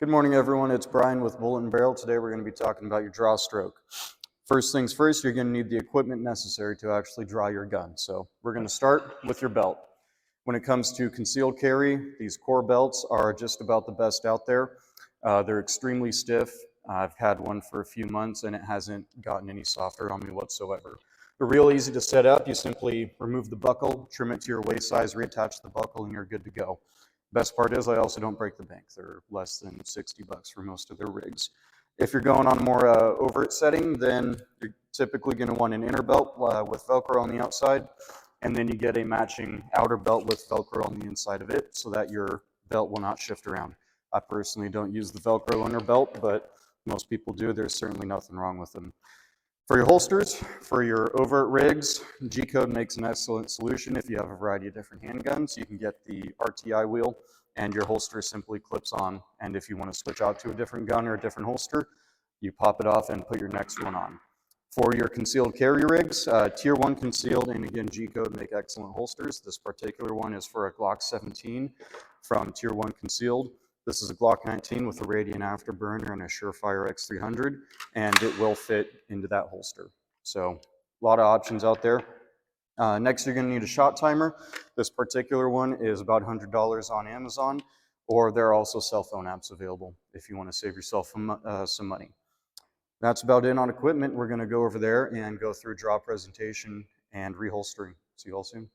Good morning, everyone. It's Brian with Bullet and Barrel. Today we're going to be talking about your draw stroke. First things first, you're going to need the equipment necessary to actually draw your gun. So we're going to start with your belt. When it comes to concealed carry, these core belts are just about the best out there. They're extremely stiff. I've had one for a few months and it hasn't gotten any softer on me whatsoever. They're real easy to set up. You simply remove the buckle, trim it to your waist size, reattach the buckle, and you're good to go. Best part is I also don't break the bank. They're less than 60 bucks for most of their rigs. If you're going on a more overt setting, then you're typically going to want an inner belt with Velcro on the outside, and then you get a matching outer belt with Velcro on the inside of it so that your belt will not shift around. I personally don't use the Velcro inner belt, but most people do. There's certainly nothing wrong with them. For your holsters, for your overt rigs, G-Code makes an excellent solution. If you have a variety of different handguns, you can get the RTI wheel and your holster simply clips on. And if you want to switch out to a different gun or a different holster, you pop it off and put your next one on. For your concealed carry rigs, Tier 1 concealed and again G-Code make excellent holsters. This particular one is for a Glock 17 from Tier 1 concealed. This is a Glock 19 with a Radiant Afterburner and a Surefire X300, and it will fit into that holster. So a lot of options out there. Next, you're going to need a shot timer. This particular one is about $100 on Amazon, or there are also cell phone apps available if you want to save yourself some money. That's about it on equipment. We're going to go over there and go through draw presentation and reholstering. See you all soon.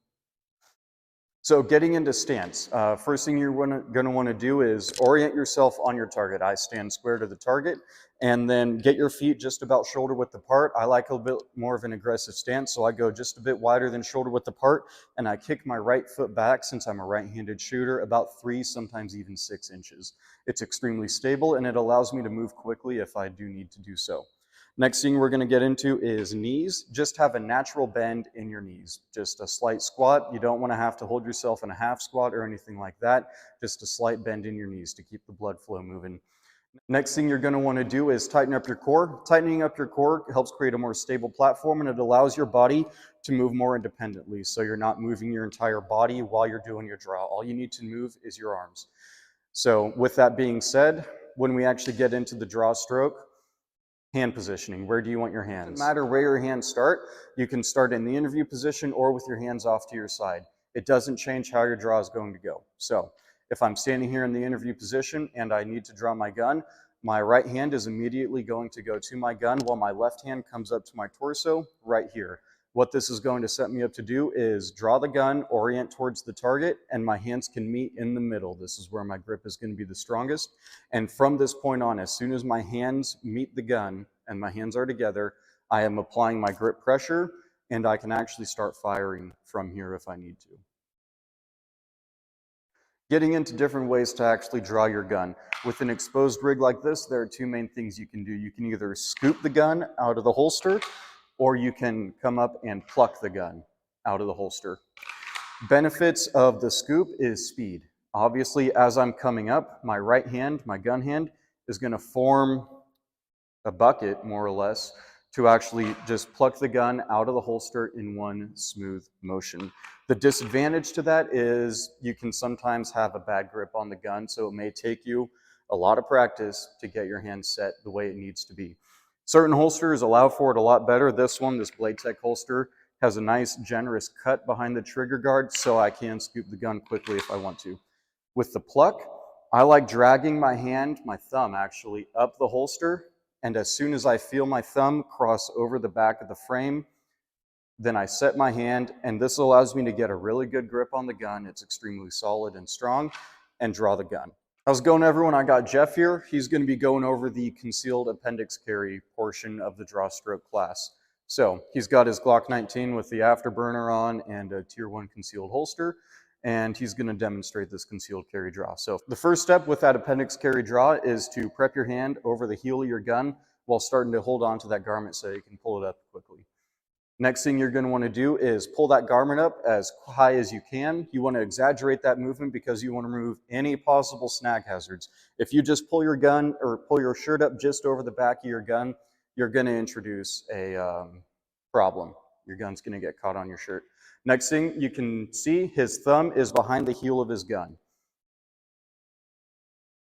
So getting into stance, first thing you're going to want to do is orient yourself on your target. I stand square to the target, and then get your feet just about shoulder width apart. I like a bit more of an aggressive stance, so I go just a bit wider than shoulder width apart, and I kick my right foot back, since I'm a right-handed shooter, about 3, sometimes even 6 inches. It's extremely stable, and it allows me to move quickly if I do need to do so. Next thing we're going to get into is knees. Just have a natural bend in your knees. Just a slight squat. You don't want to have to hold yourself in a half squat or anything like that. Just a slight bend in your knees to keep the blood flow moving. Next thing you're going to want to do is tighten up your core. Tightening up your core helps create a more stable platform, and it allows your body to move more independently. So you're not moving your entire body while you're doing your draw. All you need to move is your arms. So with that being said, when we actually get into the draw stroke, hand positioning. Where do you want your hands? It doesn't matter where your hands start. You can start in the interview position or with your hands off to your side. It doesn't change how your draw is going to go. So if I'm standing here in the interview position and I need to draw my gun, my right hand is immediately going to go to my gun while my left hand comes up to my torso right here. What this is going to set me up to do is draw the gun, orient towards the target, and my hands can meet in the middle. This is where my grip is going to be the strongest. And from this point on, as soon as my hands meet the gun and my hands are together, I am applying my grip pressure, and I can actually start firing from here if I need to. Getting into different ways to actually draw your gun. With an exposed rig like this, there are 2 main things you can do. You can either scoop the gun out of the holster, or you can come up and pluck the gun out of the holster. Benefits of the scoop is speed. Obviously, as I'm coming up, my right hand, my gun hand, is going to form a bucket, more or less, to actually just pluck the gun out of the holster in one smooth motion. The disadvantage to that is you can sometimes have a bad grip on the gun, so it may take you a lot of practice to get your hand set the way it needs to be. Certain holsters allow for it a lot better. This one, this Blade Tech holster, has a nice generous cut behind the trigger guard, so I can scoop the gun quickly if I want to. With the pluck, I like dragging my hand, my thumb actually, up the holster, and as soon as I feel my thumb cross over the back of the frame, then I set my hand, and this allows me to get a really good grip on the gun. It's extremely solid and strong, and draw the gun. How's it going, everyone? I got Jeff here. He's going to be going over the concealed appendix carry portion of the Drawstroke class. So he's got his Glock 19 with the afterburner on and a Tier 1 concealed holster, and he's going to demonstrate this concealed carry draw. So the first step with that appendix carry draw is to prep your hand over the heel of your gun while starting to hold on to that garment so you can pull it up quickly. Next thing you're going to want to do is pull that garment up as high as you can. You want to exaggerate that movement because you want to remove any possible snag hazards. If you just pull your gun or pull your shirt up just over the back of your gun, you're going to introduce a problem. Your gun's going to get caught on your shirt. Next thing you can see, his thumb is behind the heel of his gun.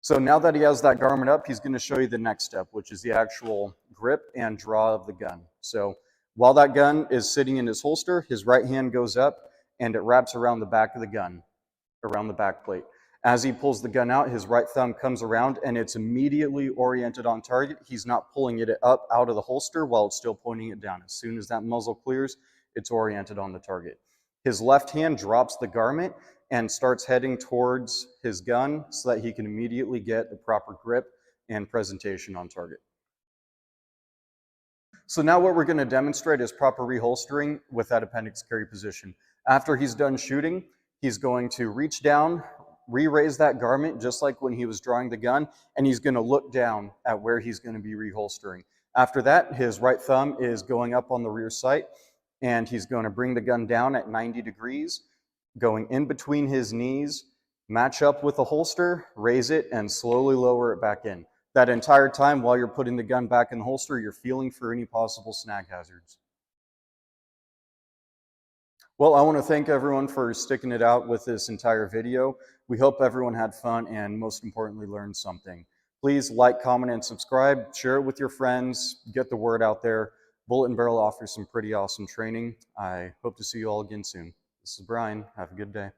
So now that he has that garment up, he's going to show you the next step, which is the actual grip and draw of the gun. So while that gun is sitting in his holster, his right hand goes up and it wraps around the back of the gun, around the back plate. As he pulls the gun out, his right thumb comes around and it's immediately oriented on target. He's not pulling it up out of the holster while it's still pointing it down. As soon as that muzzle clears, it's oriented on the target. His left hand drops the garment and starts heading towards his gun so that he can immediately get the proper grip and presentation on target. So now what we're going to demonstrate is proper reholstering with that appendix carry position. After he's done shooting, he's going to reach down, re-raise that garment just like when he was drawing the gun, and he's going to look down at where he's going to be reholstering. After that, his right thumb is going up on the rear sight, and he's going to bring the gun down at 90 degrees, going in between his knees, match up with the holster, raise it, and slowly lower it back in. That entire time while you're putting the gun back in the holster, you're feeling for any possible snag hazards. Well, I want to thank everyone for sticking it out with this entire video. We hope everyone had fun and most importantly learned something. Please like, comment, and subscribe. Share it with your friends. Get the word out there. Bullet and Barrel offers some pretty awesome training. I hope to see you all again soon. This is Brian. Have a good day.